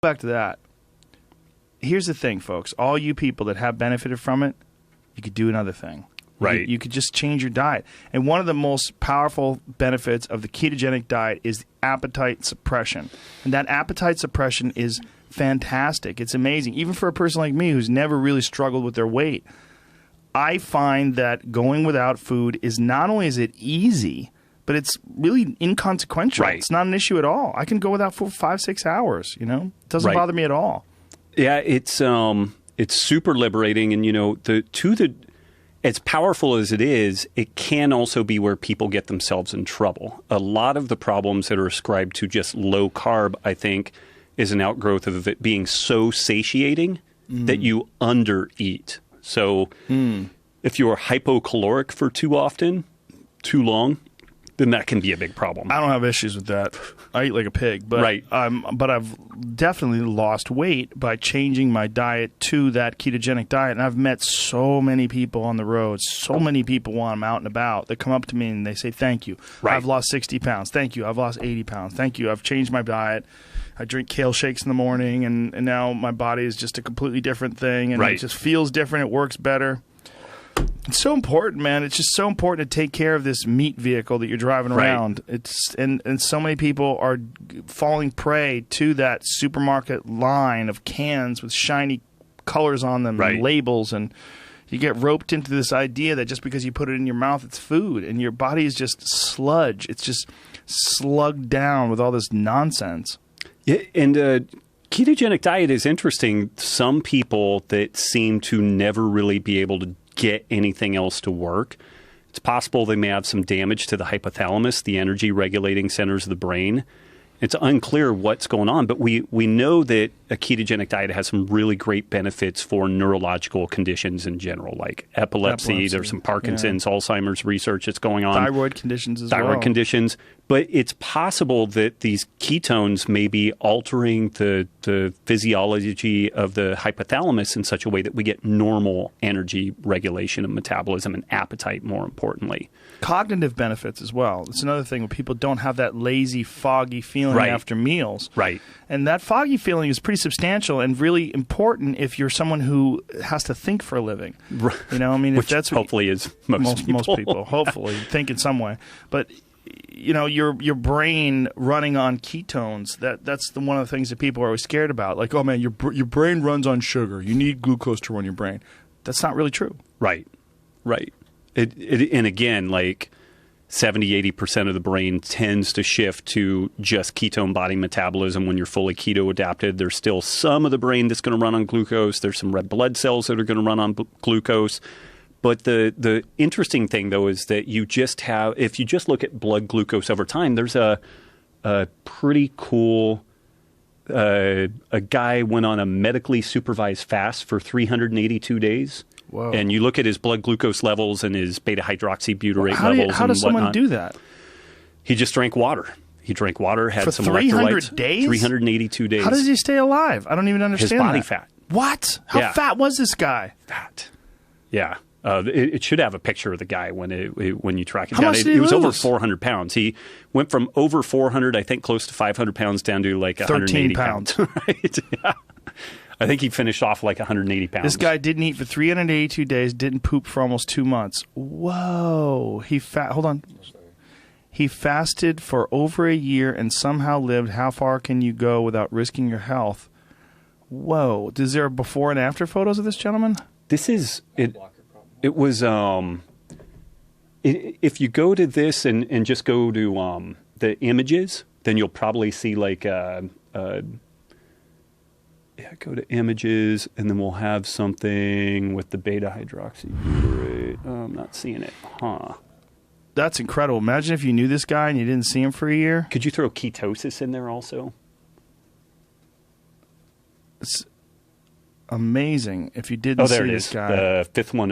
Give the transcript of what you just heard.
back to that. Here's the thing, folks. All you people that have benefited from it, you could do another thing. Right. You could just change your diet. And one of the most powerful benefits of the ketogenic diet is appetite suppression. And that appetite suppression is fantastic. It's amazing. Even for a person like me who's never really struggled with their weight, I find that going without food is not only is it easy, but it's really inconsequential. Right. It's not an issue at all. I can go without food for 5-6 hours, you know? It doesn't Right. bother me at all. Yeah, it's super liberating, and as powerful as it is, it can also be where people get themselves in trouble. A lot of the problems that are ascribed to just low carb, I think, is an outgrowth of it being so satiating that you undereat. So if you're hypocaloric for too long, then that can be a big problem. I don't have issues with that. I eat like a pig, but Right. But I've definitely lost weight by changing my diet to that ketogenic diet. And I've met so many people on the road, so many people while I'm out and about that come up to me and they say, "Thank you. Right. I've lost 60 pounds. Thank you. I've lost 80 pounds. Thank you. I've changed my diet. I drink kale shakes in the morning, and now my body is just a completely different thing, and Right. it just feels different. It works better." It's so important, man. It's just so important to take care of this meat vehicle that you're driving Right. around. It's and so many people are falling prey to that supermarket line of cans with shiny colors on them Right. and labels, and you get roped into this idea that just because you put it in your mouth, it's food, and your body is just sludge. It's just slugged down with all this nonsense. Yeah, and ketogenic diet is interesting. Some people that seem to never really be able to get anything else to work, it's possible they may have some damage to the hypothalamus, the energy regulating centers of the brain. It's unclear what's going on, but we know that a ketogenic diet has some really great benefits for neurological conditions in general, like epilepsy. There's some Parkinson's, Alzheimer's research that's going on. Thyroid conditions as well. Thyroid conditions. But it's possible that these ketones may be altering the physiology of the hypothalamus in such a way that we get normal energy regulation of metabolism and appetite, more importantly. Cognitive benefits as well. It's another thing where people don't have that lazy, foggy feeling Right. after meals. Right. And that foggy feeling is pretty substantial and really important if you're someone who has to think for a living. You know, I mean, Which if that's hopefully is most people. Most people, hopefully, think in some way. But you know, your brain running on ketones, that's one of the things that people are always scared about. Like, oh man, your brain runs on sugar. You need glucose to run your brain. That's not really true. Right. And again, like 70-80% of the brain tends to shift to just ketone body metabolism when you're fully keto adapted. There's still some of the brain that's going to run on glucose. There's some red blood cells that are going to run on glucose. But the interesting thing, though, is that if you just look at blood glucose over time, there's a pretty cool, a guy went on a medically supervised fast for 382 days. Whoa. And you look at his blood glucose levels and his beta-hydroxybutyrate levels. How does someone do that? He just drank water. He drank water, had For some 300 electrolytes. days? 382 days. How does he stay alive? I don't even understand His body that. fat. What? How fat was this guy? Fat. Yeah. It should have a picture of the guy when you track it How down. much did he was over lose? 400 pounds. He went from over 400, I think, close to 500 pounds down to like 180 pounds. Right? Yeah. I think he finished off like 180 pounds. This guy didn't eat for 382 days, didn't poop for almost 2 months. Whoa. Hold on. He fasted for over a year and somehow lived. How far can you go without risking your health? Whoa. Is there before and after photos of this gentleman? This is it. It was if you go to this and just go to the images, then you'll probably see like go to images, and then we'll have something with the beta-hydroxybutyrate. I'm not seeing it. Huh. That's incredible. Imagine if you knew this guy and you didn't see him for a year. Could you throw ketosis in there also? It's amazing if you didn't see there it this is. guy. The fifth one